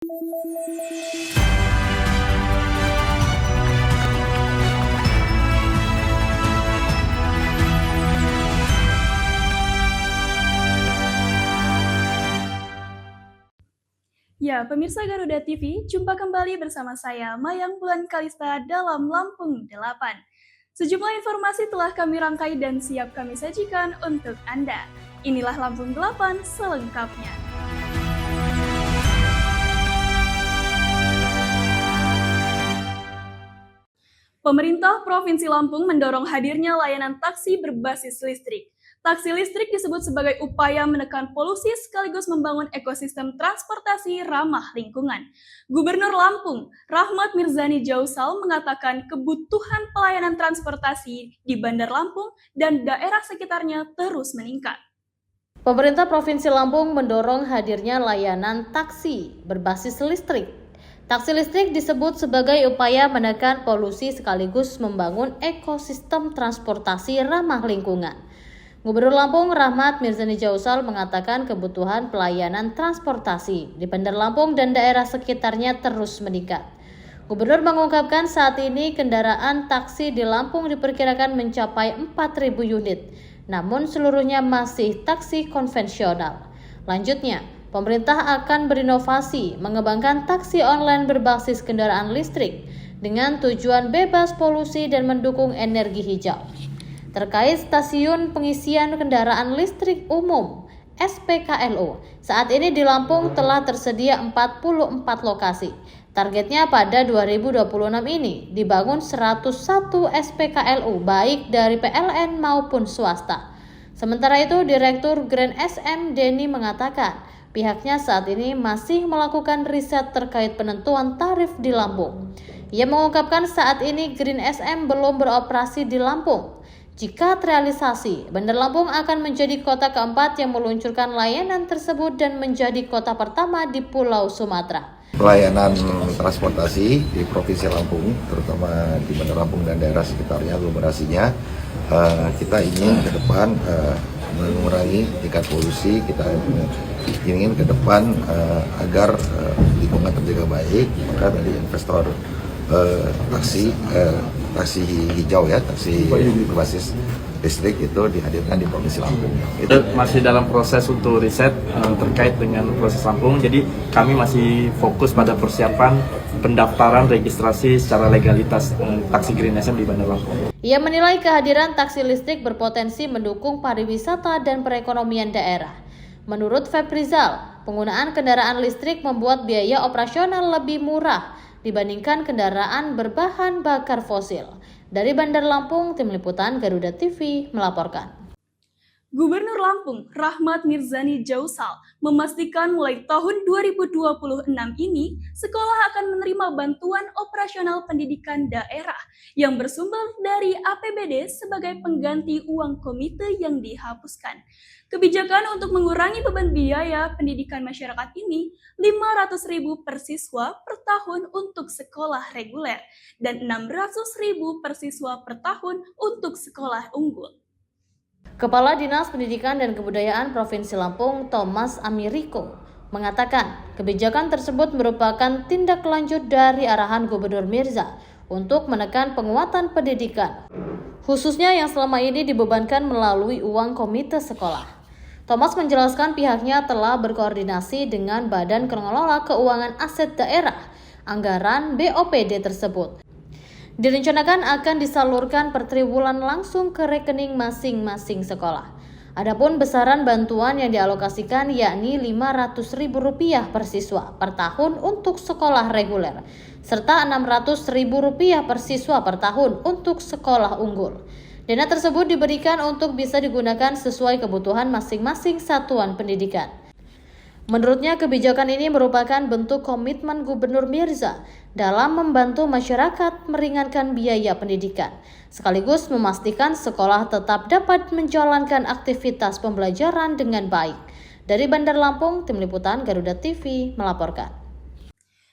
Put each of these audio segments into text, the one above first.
Ya, pemirsa Garuda TV, jumpa kembali bersama saya, Mayang Bulan Kalista dalam Lampung 8. Sejumlah informasi telah kami rangkai dan siap kami sajikan untuk Anda. Inilah Lampung 8 selengkapnya. Pemerintah Provinsi Lampung mendorong hadirnya layanan taksi berbasis listrik. Taksi listrik disebut sebagai upaya menekan polusi sekaligus membangun ekosistem transportasi ramah lingkungan. Gubernur Lampung, Rahmat Mirzani Jausal mengatakan kebutuhan pelayanan transportasi di Bandar Lampung dan daerah sekitarnya terus meningkat. Pemerintah Provinsi Lampung mendorong hadirnya layanan taksi berbasis listrik. Taksi listrik disebut sebagai upaya menekan polusi sekaligus membangun ekosistem transportasi ramah lingkungan. Gubernur Lampung Rahmat Mirzani Jausal mengatakan kebutuhan pelayanan transportasi di Bandar Lampung dan daerah sekitarnya terus meningkat. Gubernur mengungkapkan saat ini kendaraan taksi di Lampung diperkirakan mencapai 4.000 unit, namun seluruhnya masih taksi konvensional. Lanjutnya, pemerintah akan berinovasi mengembangkan taksi online berbasis kendaraan listrik dengan tujuan bebas polusi dan mendukung energi hijau. Terkait stasiun pengisian kendaraan listrik umum (SPKLU), saat ini di Lampung telah tersedia 44 lokasi. Targetnya pada 2026 ini dibangun 101 SPKLU baik dari PLN maupun swasta. Sementara itu, Direktur Grand SM Denny mengatakan pihaknya saat ini masih melakukan riset terkait penentuan tarif di Lampung. Ia mengungkapkan saat ini Green SM belum beroperasi di Lampung. Jika terrealisasi, Bandar Lampung akan menjadi kota keempat yang meluncurkan layanan tersebut dan menjadi kota pertama di Pulau Sumatera. Pelayanan transportasi di Provinsi Lampung, terutama di Bandar Lampung dan daerah sekitarnya, aglomerasinya, kita ingin ke depan mengurangi tingkat polusi. Kita ingin ke depan agar lingkungan terjaga baik. Maka dari investor taksi hijau ya, taksi berbasis listrik itu dihadirkan di Provinsi Lampung. Itu masih dalam proses untuk riset terkait dengan proses Lampung. Jadi kami masih fokus pada persiapan pendaftaran registrasi secara legalitas taksi Green SM di Bandar Lampung. Ia menilai kehadiran taksi listrik berpotensi mendukung pariwisata dan perekonomian daerah. Menurut Febrizal, penggunaan kendaraan listrik membuat biaya operasional lebih murah dibandingkan kendaraan berbahan bakar fosil. Dari Bandar Lampung, Tim Liputan Garuda TV melaporkan. Gubernur Lampung, Rahmat Mirzani Jausal, memastikan mulai tahun 2026 ini, sekolah akan menerima bantuan operasional pendidikan daerah yang bersumber dari APBD sebagai pengganti uang komite yang dihapuskan. Kebijakan untuk mengurangi beban biaya pendidikan masyarakat ini, 500.000 per siswa per tahun untuk sekolah reguler dan 600.000 per siswa per tahun untuk sekolah unggul. Kepala Dinas Pendidikan dan Kebudayaan Provinsi Lampung, Thomas Amiriko, mengatakan kebijakan tersebut merupakan tindak lanjut dari arahan Gubernur Mirza untuk menekan penguatan pendidikan, khususnya yang selama ini dibebankan melalui uang komite sekolah. Thomas menjelaskan pihaknya telah berkoordinasi dengan Badan Pengelola Keuangan Aset Daerah. Anggaran BOPD tersebut direncanakan akan disalurkan per triwulan langsung ke rekening masing-masing sekolah. Adapun besaran bantuan yang dialokasikan yakni Rp500.000 per siswa per tahun untuk sekolah reguler, serta Rp600.000 per siswa per tahun untuk sekolah unggul. Dana tersebut diberikan untuk bisa digunakan sesuai kebutuhan masing-masing satuan pendidikan. Menurutnya, kebijakan ini merupakan bentuk komitmen Gubernur Mirza dalam membantu masyarakat meringankan biaya pendidikan, sekaligus memastikan sekolah tetap dapat menjalankan aktivitas pembelajaran dengan baik. Dari Bandar Lampung, Tim Liputan Garuda TV melaporkan.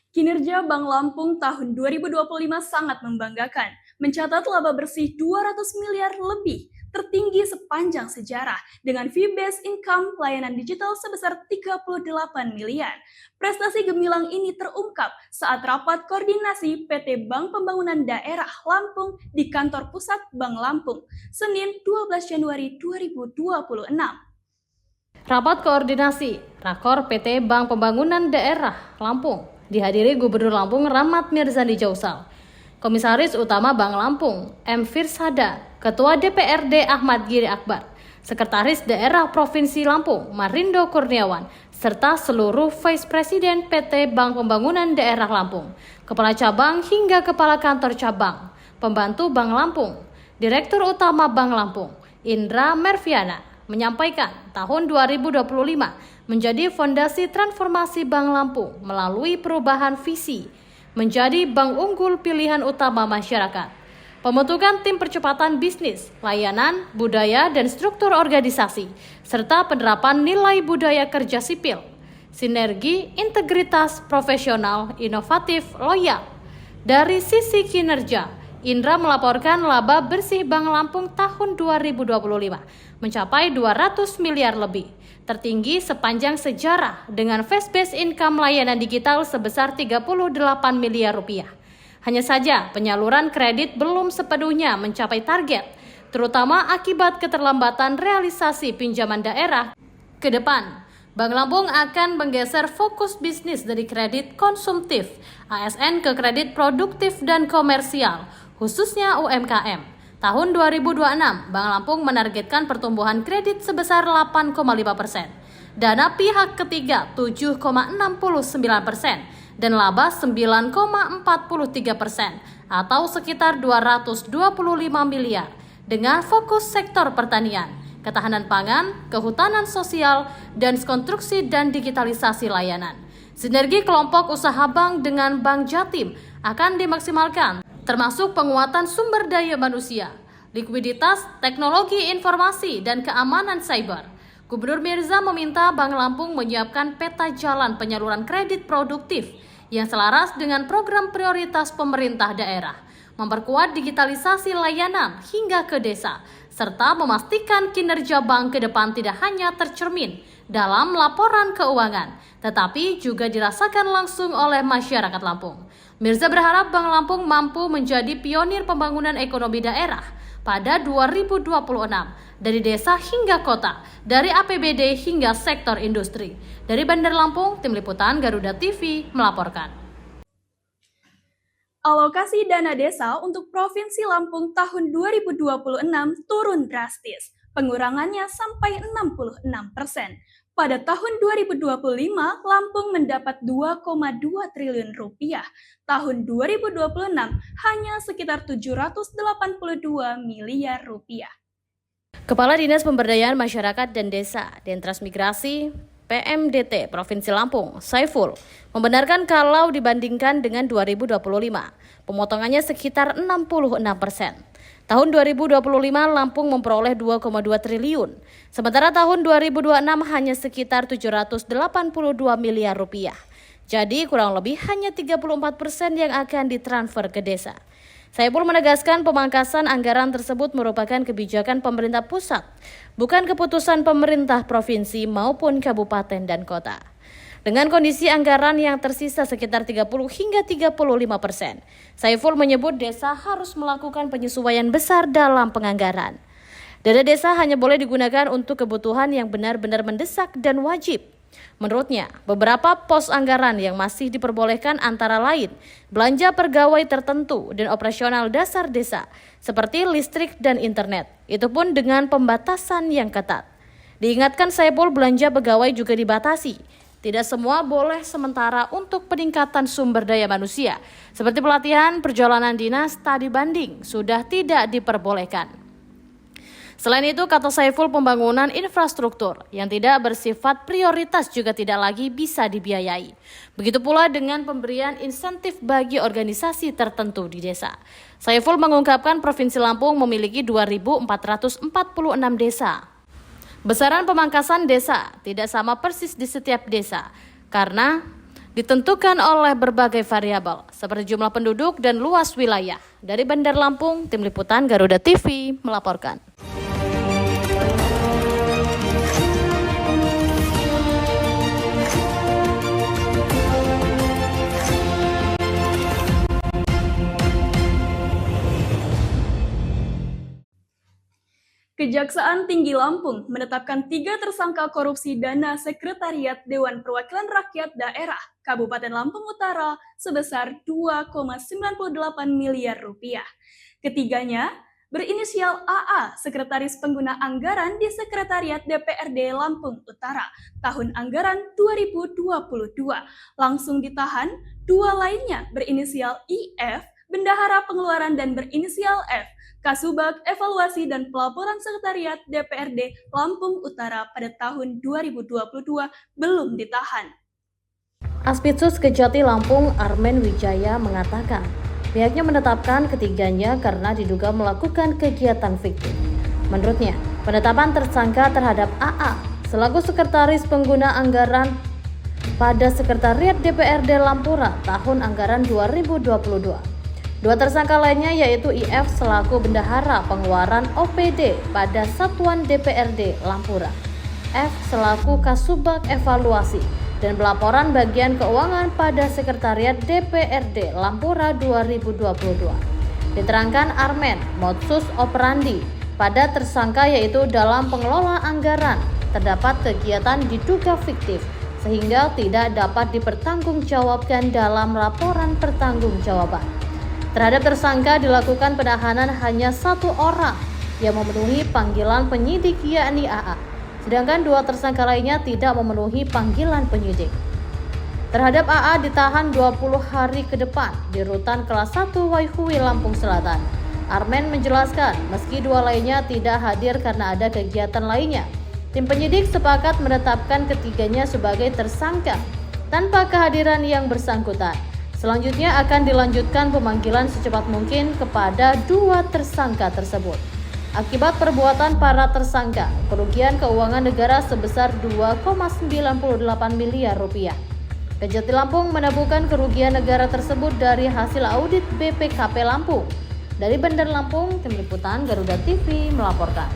Kinerja Bank Lampung tahun 2025 sangat membanggakan, mencatat laba bersih 200 miliar lebih, tertinggi sepanjang sejarah dengan fee-based income layanan digital sebesar 38 miliar. Prestasi gemilang ini terungkap saat rapat koordinasi PT Bank Pembangunan Daerah Lampung di kantor pusat Bank Lampung, Senin 12 Januari 2026. Rapat koordinasi Rakor PT Bank Pembangunan Daerah Lampung dihadiri Gubernur Lampung Rahmat Mirzani Jausal, Komisaris Utama Bank Lampung M. Firsada, Ketua DPRD Ahmad Giri Akbar, Sekretaris Daerah Provinsi Lampung Marindo Kurniawan, serta seluruh Vice Presiden PT Bank Pembangunan Daerah Lampung, Kepala Cabang hingga Kepala Kantor Cabang, Pembantu Bank Lampung. Direktur Utama Bank Lampung, Indra Merviana, menyampaikan tahun 2025 menjadi fondasi transformasi Bank Lampung melalui perubahan visi menjadi bank unggul pilihan utama masyarakat. Pembentukan tim percepatan bisnis, layanan, budaya, dan struktur organisasi, serta penerapan nilai budaya kerja sipil, sinergi, integritas, profesional, inovatif, loyal. Dari sisi kinerja, Indra melaporkan laba bersih Bank Lampung tahun 2025 mencapai 200 miliar lebih, tertinggi sepanjang sejarah dengan fee-based income layanan digital sebesar 38 miliar rupiah. Hanya saja penyaluran kredit belum sepenuhnya mencapai target, terutama akibat keterlambatan realisasi pinjaman daerah. Ke depan, Bank Lampung akan menggeser fokus bisnis dari kredit konsumtif ASN ke kredit produktif dan komersial, khususnya UMKM. Tahun 2026, Bank Lampung menargetkan pertumbuhan kredit sebesar 8,5%, dana pihak ketiga 7,69%, dan laba 9,43% atau sekitar 225 miliar dengan fokus sektor pertanian, ketahanan pangan, kehutanan sosial, dan konstruksi dan digitalisasi layanan. Sinergi kelompok usaha bank dengan Bank Jatim akan dimaksimalkan, termasuk penguatan sumber daya manusia, likuiditas, teknologi informasi, dan keamanan cyber. Gubernur Mirza meminta Bank Lampung menyiapkan peta jalan penyaluran kredit produktif yang selaras dengan program prioritas pemerintah daerah, memperkuat digitalisasi layanan hingga ke desa, serta memastikan kinerja bank ke depan tidak hanya tercermin dalam laporan keuangan, tetapi juga dirasakan langsung oleh masyarakat Lampung. Mirza berharap Bank Lampung mampu menjadi pionir pembangunan ekonomi daerah pada 2026, dari desa hingga kota, dari APBD hingga sektor industri. Dari Bandar Lampung, Tim Liputan Garuda TV melaporkan. Alokasi dana desa untuk Provinsi Lampung tahun 2026 turun drastis, pengurangannya sampai 66%. Pada tahun 2025, Lampung mendapat 2,2 triliun rupiah. Tahun 2026 hanya sekitar 782 miliar rupiah. Kepala Dinas Pemberdayaan Masyarakat dan Desa Dentransmigrasi PMDT Provinsi Lampung, Saiful, membenarkan kalau dibandingkan dengan 2025, pemotongannya sekitar 66%. Tahun 2025 Lampung memperoleh 2,2 triliun, sementara tahun 2026 hanya sekitar 782 miliar rupiah. Jadi kurang lebih hanya 34% yang akan ditransfer ke desa. Saiful menegaskan pemangkasan anggaran tersebut merupakan kebijakan pemerintah pusat, bukan keputusan pemerintah provinsi maupun kabupaten dan kota. Dengan kondisi anggaran yang tersisa sekitar 30 hingga 35%, Saiful menyebut desa harus melakukan penyesuaian besar dalam penganggaran. Dana desa hanya boleh digunakan untuk kebutuhan yang benar-benar mendesak dan wajib. Menurutnya, beberapa pos anggaran yang masih diperbolehkan antara lain belanja pegawai tertentu dan operasional dasar desa, seperti listrik dan internet, itu pun dengan pembatasan yang ketat. Diingatkan Saiful, belanja pegawai juga dibatasi. Tidak semua boleh sementara untuk peningkatan sumber daya manusia, seperti pelatihan, perjalanan dinas, studi banding, sudah tidak diperbolehkan. Selain itu, kata Saiful, pembangunan infrastruktur yang tidak bersifat prioritas juga tidak lagi bisa dibiayai. Begitu pula dengan pemberian insentif bagi organisasi tertentu di desa. Saiful mengungkapkan Provinsi Lampung memiliki 2.446 desa. Besaran pemangkasan desa tidak sama persis di setiap desa karena ditentukan oleh berbagai variabel seperti jumlah penduduk dan luas wilayah. Dari Bandar Lampung, Tim Liputan Garuda TV melaporkan. Kejaksaan Tinggi Lampung menetapkan 3 tersangka korupsi dana Sekretariat Dewan Perwakilan Rakyat Daerah Kabupaten Lampung Utara sebesar 2,98 miliar rupiah. Ketiganya berinisial AA, Sekretaris Pengguna Anggaran di Sekretariat DPRD Lampung Utara tahun anggaran 2022. Langsung ditahan. 2 lainnya berinisial IF, Bendahara Pengeluaran dan berinisial F, Kasubag Evaluasi dan Pelaporan Sekretariat DPRD Lampung Utara pada tahun 2022 belum ditahan. Aspitsus Kejati Lampung Armen Wijaya mengatakan pihaknya menetapkan ketiganya karena diduga melakukan kegiatan fiktif. Menurutnya, penetapan tersangka terhadap AA selaku Sekretaris Pengguna Anggaran pada Sekretariat DPRD Lampura tahun anggaran 2022. 2 tersangka lainnya yaitu IF selaku Bendahara Pengeluaran OPD pada Satuan DPRD Lampura, F selaku Kasubag Evaluasi dan Pelaporan Bagian Keuangan pada Sekretariat DPRD Lampura 2022. Diterangkan Armen, modus operandi pada tersangka yaitu dalam pengelola anggaran terdapat kegiatan diduga fiktif sehingga tidak dapat dipertanggungjawabkan dalam laporan pertanggungjawaban. Terhadap tersangka dilakukan penahanan hanya 1 orang yang memenuhi panggilan penyidik yakni AA, sedangkan 2 tersangka lainnya tidak memenuhi panggilan penyidik. Terhadap AA ditahan 20 hari ke depan di Rutan Kelas 1 Waihui, Lampung Selatan. Armen menjelaskan meski 2 lainnya tidak hadir karena ada kegiatan lainnya, tim penyidik sepakat menetapkan ketiganya sebagai tersangka tanpa kehadiran yang bersangkutan. Selanjutnya akan dilanjutkan pemanggilan secepat mungkin kepada 2 tersangka tersebut. Akibat perbuatan para tersangka, kerugian keuangan negara sebesar 2,98 miliar rupiah. Kejati Lampung menemukan kerugian negara tersebut dari hasil audit BPKP Lampung. Dari Bandar Lampung, Tim Liputan Garuda TV melaporkan.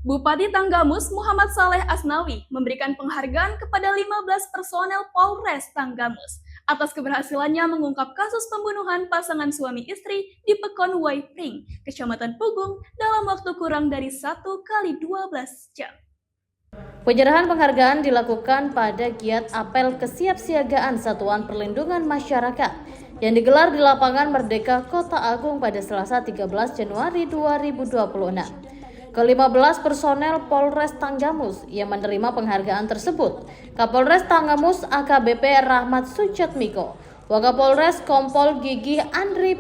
Bupati Tanggamus Muhammad Saleh Asnawi memberikan penghargaan kepada 15 personel Polres Tanggamus atas keberhasilannya mengungkap kasus pembunuhan pasangan suami istri di Pekon Waipring, Kecamatan Pugung dalam waktu kurang dari 1x12 jam. Penyerahan penghargaan dilakukan pada giat apel kesiapsiagaan Satuan Perlindungan Masyarakat yang digelar di Lapangan Merdeka Kota Agung pada Selasa 13 Januari 2026. Ke-15 personel Polres Tanggamus yang menerima penghargaan tersebut, Kapolres Tanggamus AKBP Rahmat Sujatmiko, Wakapolres Kompol Gigi Andri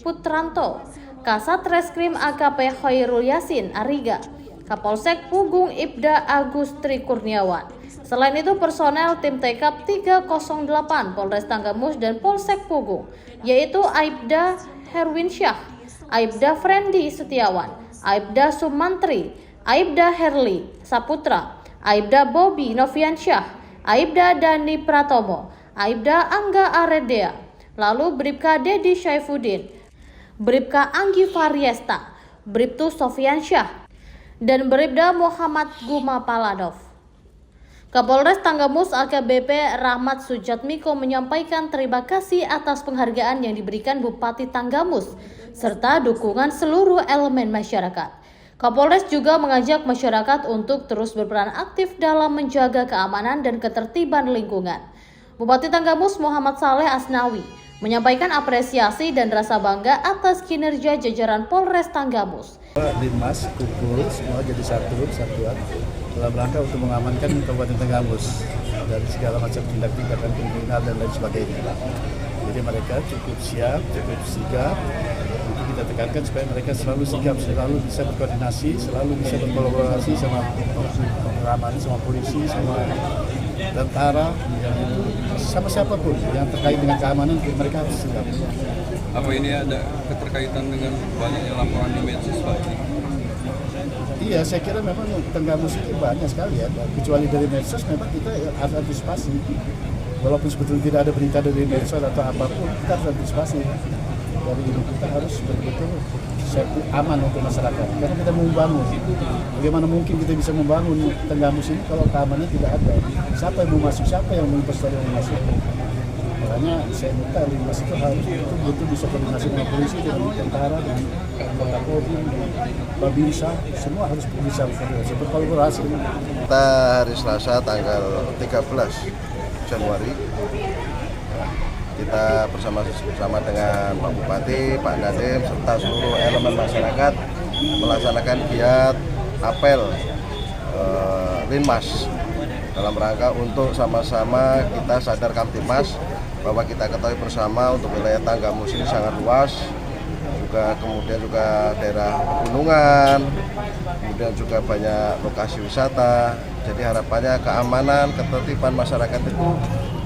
Putranto, Kasat Reskrim AKP Khairul Yasin Ariga, Kapolsek Pugung Ibda Agustri Kurniawan. Selain itu personel tim TK 308 Polres Tanggamus dan Polsek Pugung, yaitu Aibda Herwinsyah, Aibda Frendi Setiawan, Aibda Sumantri, Aibda Herli Saputra, Aibda Bobi Noviansyah, Aibda Dani Pratomo, Aibda Angga Aredea, lalu Bribka Dedi Syaifuddin, Bribka Anggi Variesta, Bribtu Sofiansyah, dan Bribda Muhammad Guma Paladov. Kapolres Tanggamus AKBP Rahmat Sujatmiko menyampaikan terima kasih atas penghargaan yang diberikan Bupati Tanggamus serta dukungan seluruh elemen masyarakat. Kapolres juga mengajak masyarakat untuk terus berperan aktif dalam menjaga keamanan dan ketertiban lingkungan. Bupati Tanggamus Muhammad Saleh Asnawi menyampaikan apresiasi dan rasa bangga atas kinerja jajaran Polres Tanggamus. Dimas kumpul semua jadi satuan dalam rangka untuk mengamankan Kabupaten Tanggamus dari segala macam tindakan kriminal dan lain sebagainya. Jadi mereka cukup siap, cukup sigap. Untuk kita tekankan supaya mereka selalu sigap, selalu bisa berkoordinasi, selalu bisa berkolaborasi sama pengamanan, sama polisi, sama tentara, sama siapapun yang terkait dengan keamanan, mereka harus sigap. Apa ini ada keterkaitan dengan banyaknya laporan di medsos Pak? Iya, saya kira memang Tanggamus ini banyak sekali ya, kecuali dari medsos memang kita harus antisipasi. Walaupun sebetulnya tidak ada berita dari medsos atau apapun, kita harus antisipasi. Dari ini kita harus betul-betul aman untuk masyarakat, karena kita mau membangun. Bagaimana mungkin kita bisa membangun Tanggamus ini kalau keamanan tidak ada? Siapa yang mau masuk, siapa yang mau investor yang mau masuk? makanya saya minta Linmas itu harus betul-betul bisa koordinasi dengan polisi, dengan tentara, dengan anggota Polri, dengan Babinsa, semua harus bisa berkolaborasi. Kita hari Selasa tanggal 13 Januari kita bersama dengan Pak Bupati, Pak Nadiem, serta seluruh elemen masyarakat melaksanakan giat apel Linmas dalam rangka untuk sama-sama kita sadar Kamtibmas bahwa kita ketahui bersama untuk wilayah Tanggamus ini sangat luas, kemudian juga daerah pegunungan, kemudian juga banyak lokasi wisata. Jadi harapannya keamanan, ketertiban masyarakat itu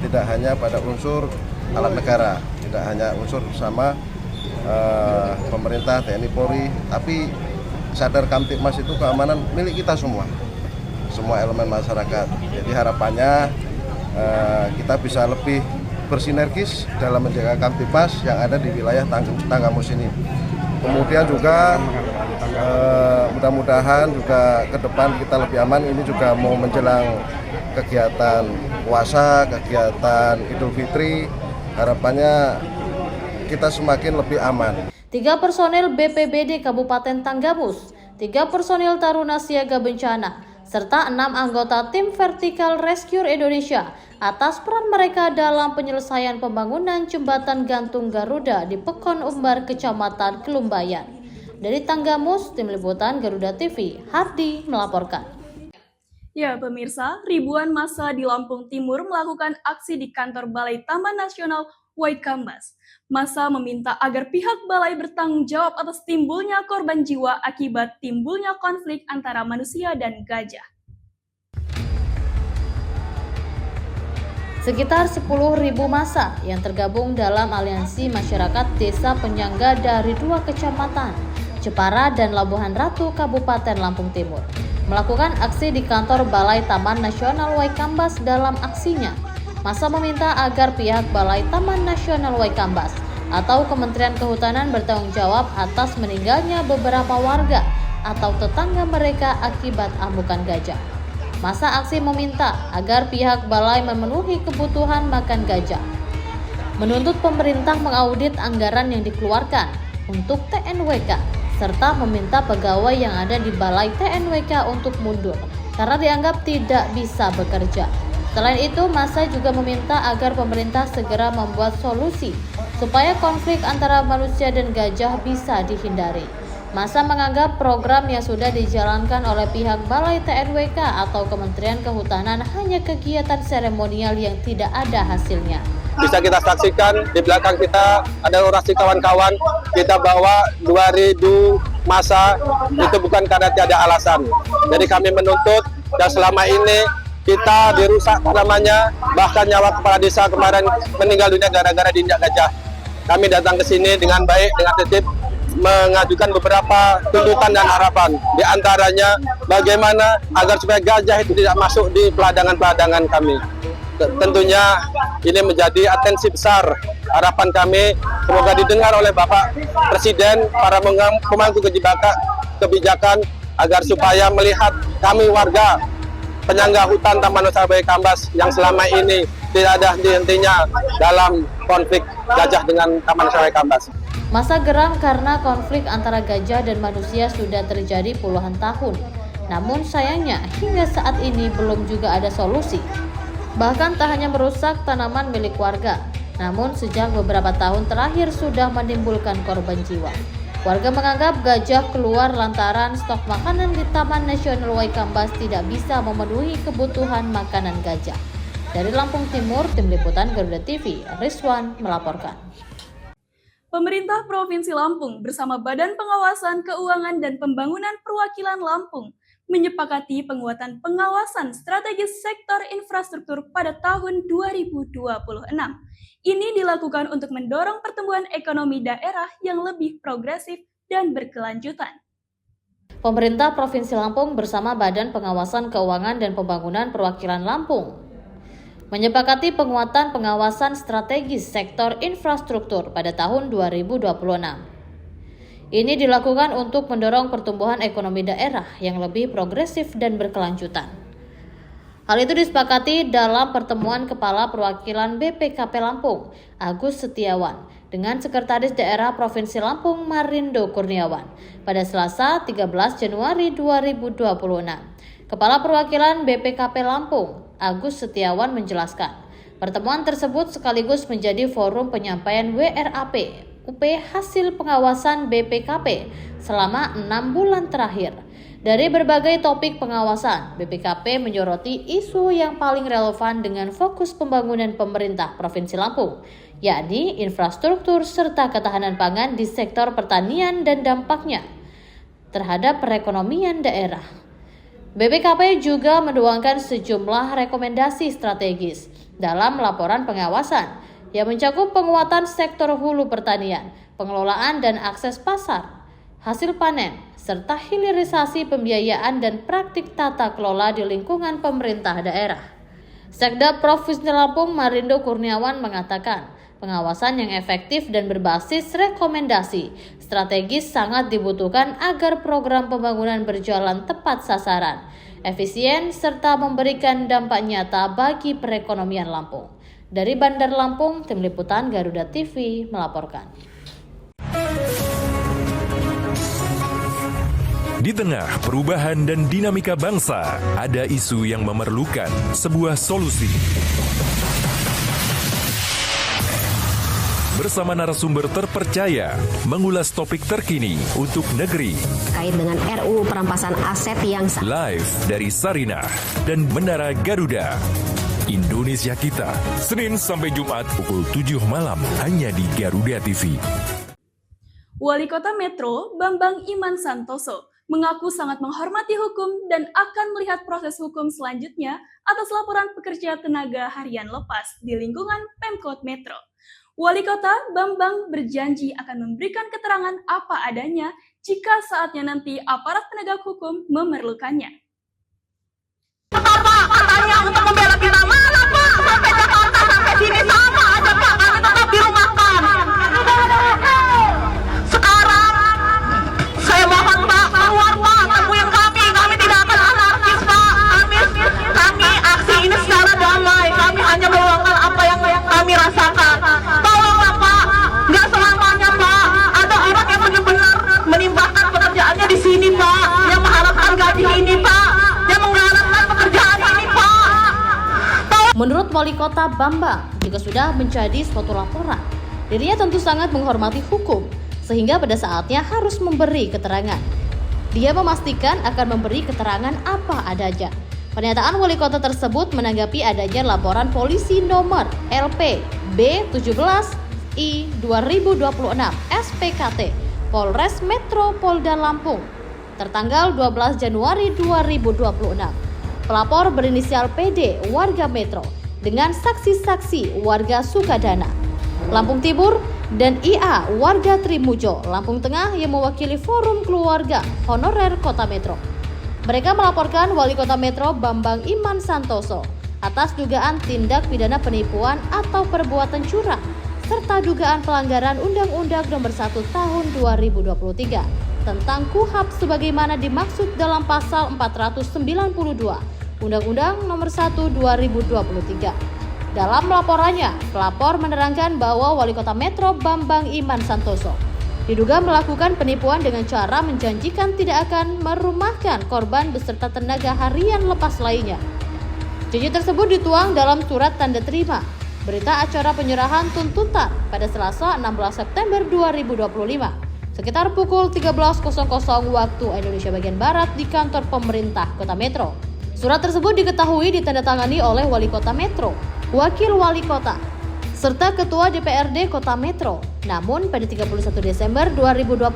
tidak hanya pada unsur alat negara, tidak hanya unsur bersama pemerintah, TNI, Polri, tapi sadar Kamtibmas itu keamanan milik kita semua elemen masyarakat. Jadi harapannya kita bisa lebih bersinergis dalam menjaga Kamtibmas yang ada di wilayah Tanggamus ini. Kemudian juga mudah-mudahan juga ke depan kita lebih aman. Ini juga mau menjelang kegiatan puasa, kegiatan Idul Fitri. Harapannya kita semakin lebih aman. 3 personil BPBD Kabupaten Tanggamus, 3 personil Taruna Siaga Bencana, serta 6 anggota tim Vertical Rescue Indonesia atas peran mereka dalam penyelesaian pembangunan jembatan gantung Garuda di Pekon Umbar, Kecamatan Kelumbayan. Dari Tanggamus, Tim Liputan Garuda TV, Hardi melaporkan. Ya, pemirsa, ribuan massa di Lampung Timur melakukan aksi di kantor Balai Taman Nasional Waikambas. Massa meminta agar pihak balai bertanggung jawab atas timbulnya korban jiwa akibat timbulnya konflik antara manusia dan gajah. Sekitar 10.000 massa yang tergabung dalam aliansi masyarakat desa penyangga dari 2 kecamatan, Jepara dan Labuhan Ratu, Kabupaten Lampung Timur, melakukan aksi di kantor Balai Taman Nasional Waikambas. Dalam aksinya, massa meminta agar pihak Balai Taman Nasional Waikambas atau Kementerian Kehutanan bertanggung jawab atas meninggalnya beberapa warga atau tetangga mereka akibat amukan gajah. Massa aksi meminta agar pihak balai memenuhi kebutuhan makan gajah, menuntut pemerintah mengaudit anggaran yang dikeluarkan untuk TNWK, serta meminta pegawai yang ada di balai TNWK untuk mundur karena dianggap tidak bisa bekerja. Selain itu, massa juga meminta agar pemerintah segera membuat solusi supaya konflik antara manusia dan gajah bisa dihindari. Massa menganggap program yang sudah dijalankan oleh pihak Balai TNWK atau Kementerian Kehutanan hanya kegiatan seremonial yang tidak ada hasilnya. Bisa kita saksikan di belakang kita ada orasi kawan-kawan, kita bawa 2.000 massa, itu bukan karena tiada alasan. Jadi kami menuntut dan selama ini kita dirusak namanya, bahkan nyawa kepala desa kemarin meninggal dunia gara-gara diinjak gajah. Kami datang ke sini dengan baik, dengan tertib, mengajukan beberapa tuntutan dan harapan. Di antaranya bagaimana agar supaya gajah itu tidak masuk di peladangan-peladangan kami. Tentunya ini menjadi atensi besar. Harapan kami semoga didengar oleh Bapak Presiden, para pemangku kebijakan agar supaya melihat kami warga penyangga hutan Taman Nasional Waikambas yang selama ini tidak ada henti-hentinya dalam konflik gajah dengan Taman Nasional Waikambas. Massa geram karena konflik antara gajah dan manusia sudah terjadi puluhan tahun. Namun sayangnya hingga saat ini belum juga ada solusi. Bahkan tak hanya merusak tanaman milik warga, namun sejak beberapa tahun terakhir sudah menimbulkan korban jiwa. Warga menganggap gajah keluar lantaran stok makanan di Taman Nasional Waikambas tidak bisa memenuhi kebutuhan makanan gajah. Dari Lampung Timur, Tim Liputan Garuda TV, Rizwan melaporkan. Pemerintah Provinsi Lampung bersama Badan Pengawasan Keuangan dan Pembangunan Perwakilan Lampung menyepakati penguatan pengawasan strategis sektor infrastruktur pada tahun 2026. Ini dilakukan untuk mendorong pertumbuhan ekonomi daerah yang lebih progresif dan berkelanjutan. Pemerintah Provinsi Lampung bersama Badan Pengawasan Keuangan dan Pembangunan Perwakilan Lampung menyepakati penguatan pengawasan strategis sektor infrastruktur pada tahun 2026. Ini dilakukan untuk mendorong pertumbuhan ekonomi daerah yang lebih progresif dan berkelanjutan. Hal itu disepakati dalam pertemuan Kepala Perwakilan BPKP Lampung, Agus Setiawan, dengan Sekretaris Daerah Provinsi Lampung, Marindo Kurniawan, pada Selasa 13 Januari 2026. Kepala Perwakilan BPKP Lampung, Agus Setiawan menjelaskan, pertemuan tersebut sekaligus menjadi forum penyampaian WRAP UP hasil pengawasan BPKP selama 6 bulan terakhir. Dari berbagai topik pengawasan, BPKP menyoroti isu yang paling relevan dengan fokus pembangunan pemerintah Provinsi Lampung, yakni infrastruktur serta ketahanan pangan di sektor pertanian dan dampaknya terhadap perekonomian daerah. BPKP juga menuangkan sejumlah rekomendasi strategis dalam laporan pengawasan yang mencakup penguatan sektor hulu pertanian, pengelolaan dan akses pasar, hasil panen, serta hilirisasi pembiayaan dan praktik tata kelola di lingkungan pemerintah daerah. Sekda Provinsi Lampung Marindo Kurniawan mengatakan, pengawasan yang efektif dan berbasis rekomendasi strategis sangat dibutuhkan agar program pembangunan berjalan tepat sasaran, efisien, serta memberikan dampak nyata bagi perekonomian Lampung. Dari Bandar Lampung, Tim Liputan Garuda TV melaporkan. Di tengah perubahan dan dinamika bangsa, ada isu yang memerlukan sebuah solusi. Bersama narasumber terpercaya, mengulas topik terkini untuk negeri. Terkait dengan RUU perampasan aset yang Live dari Sarinah dan Menara Garuda. Indonesia Kita, Senin sampai Jumat pukul 7 malam hanya di Garuda TV. Wali Kota Metro, Bambang Iman Santoso, mengaku sangat menghormati hukum dan akan melihat proses hukum selanjutnya atas laporan pekerja tenaga harian lepas di lingkungan Pemkot Metro. Wali Kota Bambang berjanji akan memberikan keterangan apa adanya jika saatnya nanti aparat penegak hukum memerlukannya. Pak, katanya untuk membela kita mana Pak? Sampai Jakarta, sampai sini sama aja Pak, kami tetap dirumahkan. Sekarang, saya mohon Pak, keluar Pak, temuin kami tidak akan anarkis Pak. Kami aksi ini secara damai, kami hanya meluangkan apa yang kami rasakan. Tolonglah Pak, nggak selamanya Pak, ada orang yang benar-benar menimbangkan pekerjaannya di sini Pak, yang mengharapkan gaji ini Pak, yang mengharapkan pekerjaan ini Pak. Menurut Wali Kota Bambang, jika sudah menjadi suatu laporan, dirinya tentu sangat menghormati hukum, sehingga pada saatnya harus memberi keterangan. Dia memastikan akan memberi keterangan apa adanya. Pernyataan Wali Kota tersebut menanggapi adanya laporan polisi nomor LP B17I 2026 SPKT Polres Metro Polda Lampung tertanggal 12 Januari 2026. Pelapor berinisial PD warga Metro dengan saksi-saksi warga Sukadana, Lampung Timur, dan IA warga Trimujo, Lampung Tengah yang mewakili Forum Keluarga Honorer Kota Metro. Mereka melaporkan Wali Kota Metro Bambang Iman Santoso atas dugaan tindak pidana penipuan atau perbuatan curang serta dugaan pelanggaran Undang-Undang Nomor 1 Tahun 2023 tentang KUHP sebagaimana dimaksud dalam pasal 492 Undang-Undang Nomor 1 2023. Dalam laporannya, pelapor menerangkan bahwa Wali Kota Metro Bambang Iman Santoso diduga melakukan penipuan dengan cara menjanjikan tidak akan merumahkan korban beserta tenaga harian lepas lainnya. Janji tersebut dituang dalam surat tanda terima berita acara penyerahan tuntutan pada Selasa 16 September 2025 sekitar pukul 13.00 waktu Indonesia bagian Barat di kantor pemerintah Kota Metro. Surat tersebut diketahui ditandatangani oleh Wali Kota Metro, Wakil Wali Kota, serta Ketua DPRD Kota Metro. Namun pada 31 Desember 2025,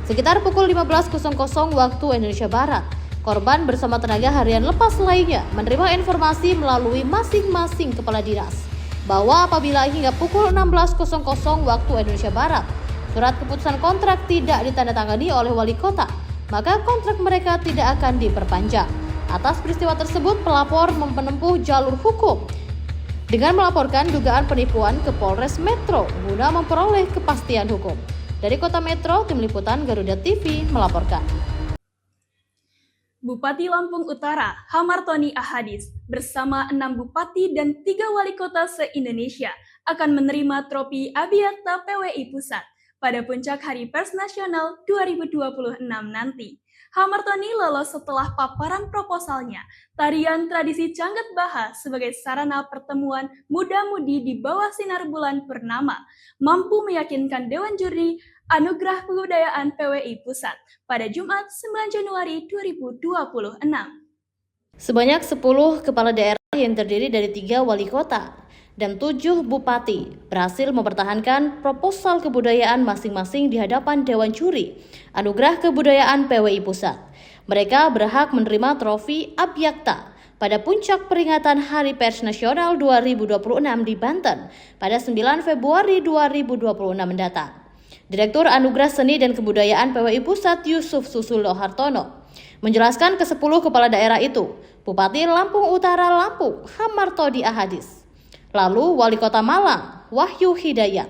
sekitar pukul 15.00 waktu Indonesia Barat, korban bersama tenaga harian lepas lainnya menerima informasi melalui masing-masing kepala dinas bahwa apabila hingga pukul 16.00 waktu Indonesia Barat, surat keputusan kontrak tidak ditandatangani oleh Wali Kota, maka kontrak mereka tidak akan diperpanjang. Atas peristiwa tersebut, pelapor menempuh jalur hukum dengan melaporkan dugaan penipuan ke Polres Metro guna memperoleh kepastian hukum. Dari Kota Metro, Tim Liputan Garuda TV melaporkan. Bupati Lampung Utara, Hamartoni Ahadis, bersama 6 bupati dan 3 wali kota se-Indonesia akan menerima trofi Abiyakta PWI Pusat pada puncak Hari Pers Nasional 2026 nanti. Hamartoni lolos setelah paparan proposalnya, tarian tradisi Cangget Baha sebagai sarana pertemuan muda-mudi di bawah sinar bulan purnama, mampu meyakinkan Dewan Juri Anugerah Kebudayaan PWI Pusat pada Jumat 9 Januari 2026. Sebanyak 10 kepala daerah yang terdiri dari 3 wali kota dan 7 bupati berhasil mempertahankan proposal kebudayaan masing-masing di hadapan Dewan Juri Anugerah Kebudayaan PWI Pusat. Mereka berhak menerima trofi Abiyakta pada puncak peringatan Hari Pers Nasional 2026 di Banten pada 9 Februari 2026 mendatang. Direktur Anugerah Seni dan Kebudayaan PWI Pusat Yusuf Susulo Hartono menjelaskan ke 10 kepala daerah itu, Bupati Lampung Utara Lampung Hamartoni Ahadis, lalu Wali Kota Malang Wahyu Hidayat,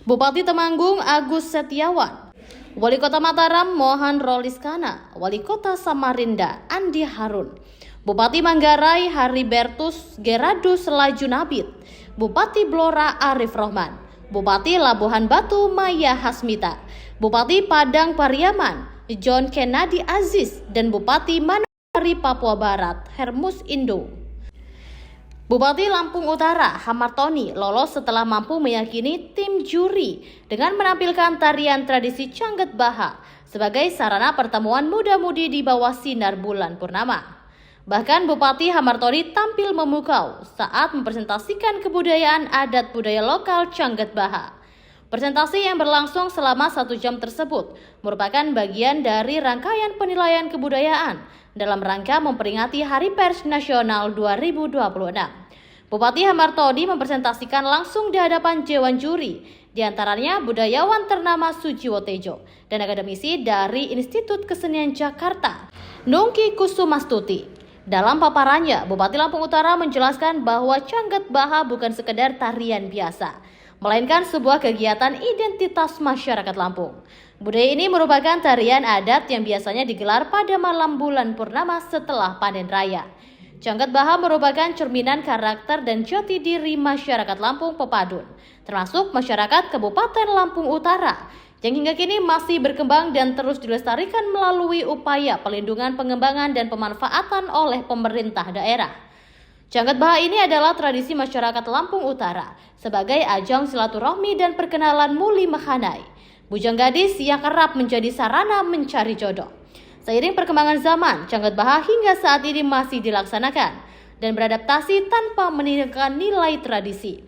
Bupati Temanggung Agus Setiawan, Wali Kota Mataram Mohan Roliskana, Wali Kota Samarinda Andi Harun, Bupati Manggarai Haribertus Geradus Lajunabit, Bupati Blora Arif Rohman, Bupati Labuhan Batu Maya Hasmita, Bupati Padang Pariaman John Kennedy Aziz, dan Bupati Manokwari Papua Barat Hermus Indo. Bupati Lampung Utara Hamartoni lolos setelah mampu meyakini tim juri dengan menampilkan tarian tradisi Cangget Baha sebagai sarana pertemuan muda-mudi di bawah sinar bulan purnama. Bahkan Bupati Hamartoni tampil memukau saat mempresentasikan kebudayaan adat budaya lokal Cangget Baha. Presentasi yang berlangsung selama 1 jam tersebut merupakan bagian dari rangkaian penilaian kebudayaan dalam rangka memperingati Hari Pers Nasional 2026. Bupati Hamartoni mempresentasikan langsung di hadapan Dewan Juri, diantaranya budayawan ternama Sujiwo Tejo dan akademisi dari Institut Kesenian Jakarta, Nungki Kusumastuti. Dalam paparannya, Bupati Lampung Utara menjelaskan bahwa Cangget Baha bukan sekedar tarian biasa, melainkan sebuah kegiatan identitas masyarakat Lampung. Budaya ini merupakan tarian adat yang biasanya digelar pada malam bulan purnama setelah panen raya. Cangget Baha merupakan cerminan karakter dan jati diri masyarakat Lampung Pepadun, termasuk masyarakat Kabupaten Lampung Utara, yang hingga kini masih berkembang dan terus dilestarikan melalui upaya pelindungan, pengembangan, dan pemanfaatan oleh pemerintah daerah. Cangget Baha ini adalah tradisi masyarakat Lampung Utara sebagai ajang silaturahmi dan perkenalan muli mehanai, bujang gadis yang kerap menjadi sarana mencari jodoh. Seiring perkembangan zaman, Cangget Baha hingga saat ini masih dilaksanakan dan beradaptasi tanpa meninggalkan nilai tradisi.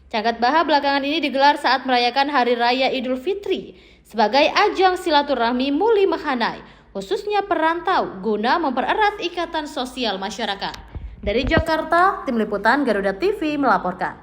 Cangget Baha belakangan ini digelar saat merayakan Hari Raya Idul Fitri sebagai ajang silaturahmi muli mehanai, khususnya perantau, guna mempererat ikatan sosial masyarakat. Dari Jakarta, Tim Liputan Garuda TV melaporkan.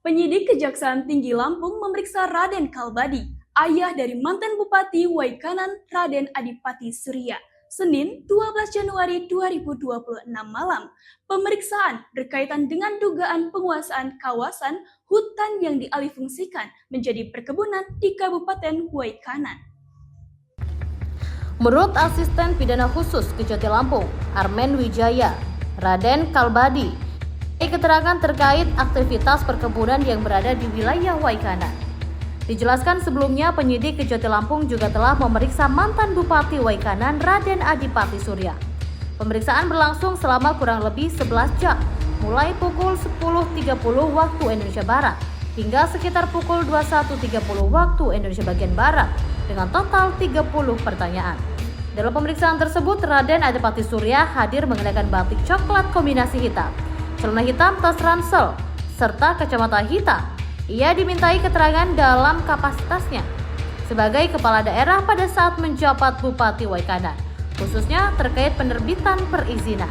Penyidik Kejaksaan Tinggi Lampung memeriksa Raden Kalbadi, ayah dari mantan Bupati Waikanan Raden Adipati Surya, Senin 12 Januari 2026 malam. Pemeriksaan berkaitan dengan dugaan penguasaan kawasan hutan yang dialihfungsikan menjadi perkebunan di Kabupaten Waikanan. Menurut Asisten Pidana Khusus Kejati Lampung, Armen Wijaya, Raden Kalbadi, keterangan terkait aktivitas perkebunan yang berada di wilayah Waikanan. Dijelaskan sebelumnya, penyidik Kejati Lampung juga telah memeriksa mantan Bupati Waikanan Raden Adipati Surya. Pemeriksaan berlangsung selama kurang lebih 11 jam, mulai pukul 10.30 waktu Indonesia Barat hingga sekitar pukul 21.30 waktu Indonesia bagian Barat, dengan total 30 pertanyaan. Dalam pemeriksaan tersebut, Raden Adipati Surya hadir mengenakan batik coklat kombinasi hitam, celana hitam tas ransel, serta kacamata hitam. Ia dimintai keterangan dalam kapasitasnya sebagai kepala daerah pada saat menjabat Bupati Waikanan, khususnya terkait penerbitan perizinan.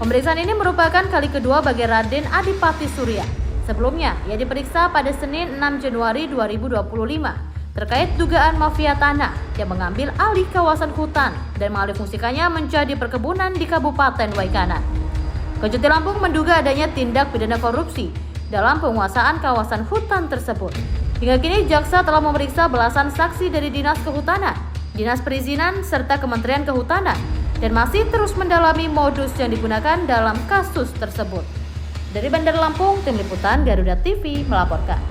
Pemeriksaan ini merupakan kali kedua bagi Raden Adipati Surya. Sebelumnya, ia diperiksa pada Senin 6 Januari 2025 terkait dugaan mafia tanah yang mengambil alih kawasan hutan dan mengalihfungsikannya menjadi perkebunan di Kabupaten Waikanan. Kejati Lampung menduga adanya tindak pidana korupsi dalam penguasaan kawasan hutan tersebut. Hingga kini jaksa telah memeriksa belasan saksi dari Dinas Kehutanan, Dinas Perizinan, serta Kementerian Kehutanan dan masih terus mendalami modus yang digunakan dalam kasus tersebut. Dari Bandar Lampung, Tim Liputan Garuda TV melaporkan.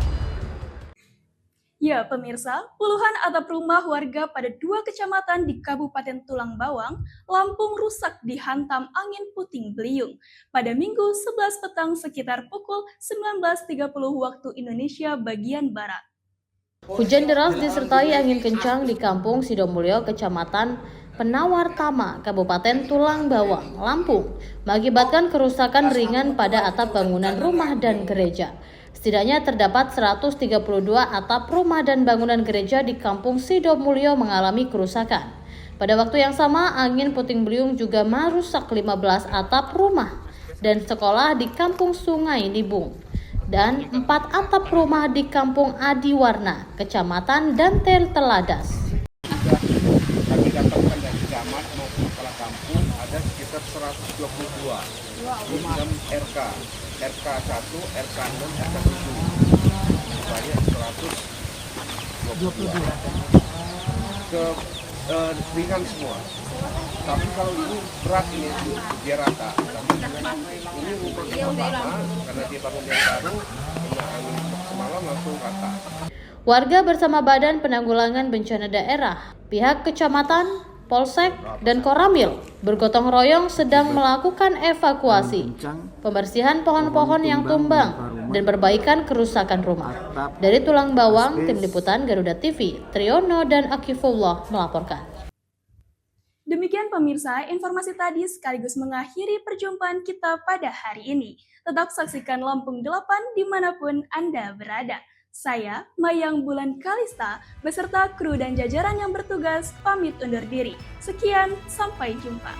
Ya, pemirsa, puluhan atap rumah warga pada 2 kecamatan di Kabupaten Tulang Bawang, Lampung rusak dihantam angin puting beliung pada Minggu 11 petang sekitar pukul 19.30 waktu Indonesia bagian Barat. Hujan deras disertai angin kencang di Kampung Sidomulyo, Kecamatan Penawar Tama, Kabupaten Tulang Bawang, Lampung, mengakibatkan kerusakan ringan pada atap bangunan rumah dan gereja. Setidaknya terdapat 132 atap rumah dan bangunan gereja di Kampung Sidomulyo mengalami kerusakan. Pada waktu yang sama, angin puting beliung juga merusak 15 atap rumah dan sekolah di Kampung Sungai Nibung dan 4 atap rumah di Kampung Adiwarna, Kecamatan Dantel Teladas. Kami dapatkan dari camat maupun kepala kampung ada sekitar 122 rumah RK 1, RK 6, RK 7 banyak 122 ringan semua. Tapi kalau ini berat ini biar rata. Ini rumah pertama karena dia bangun yang baru, kena angin semalam langsung rata. Warga bersama Badan Penanggulangan Bencana Daerah, pihak kecamatan, Polsek, dan Koramil bergotong royong sedang melakukan evakuasi, pembersihan pohon-pohon yang tumbang, dan perbaikan kerusakan rumah. Dari Tulang Bawang, Tim Liputan Garuda TV, Triono dan Akifullah melaporkan. Demikian pemirsa, informasi tadi sekaligus mengakhiri perjumpaan kita pada hari ini. Tetap saksikan Lampung 8 dimanapun Anda berada. Saya, Mayang Bulan Kalista, beserta kru dan jajaran yang bertugas pamit undur diri. Sekian, sampai jumpa.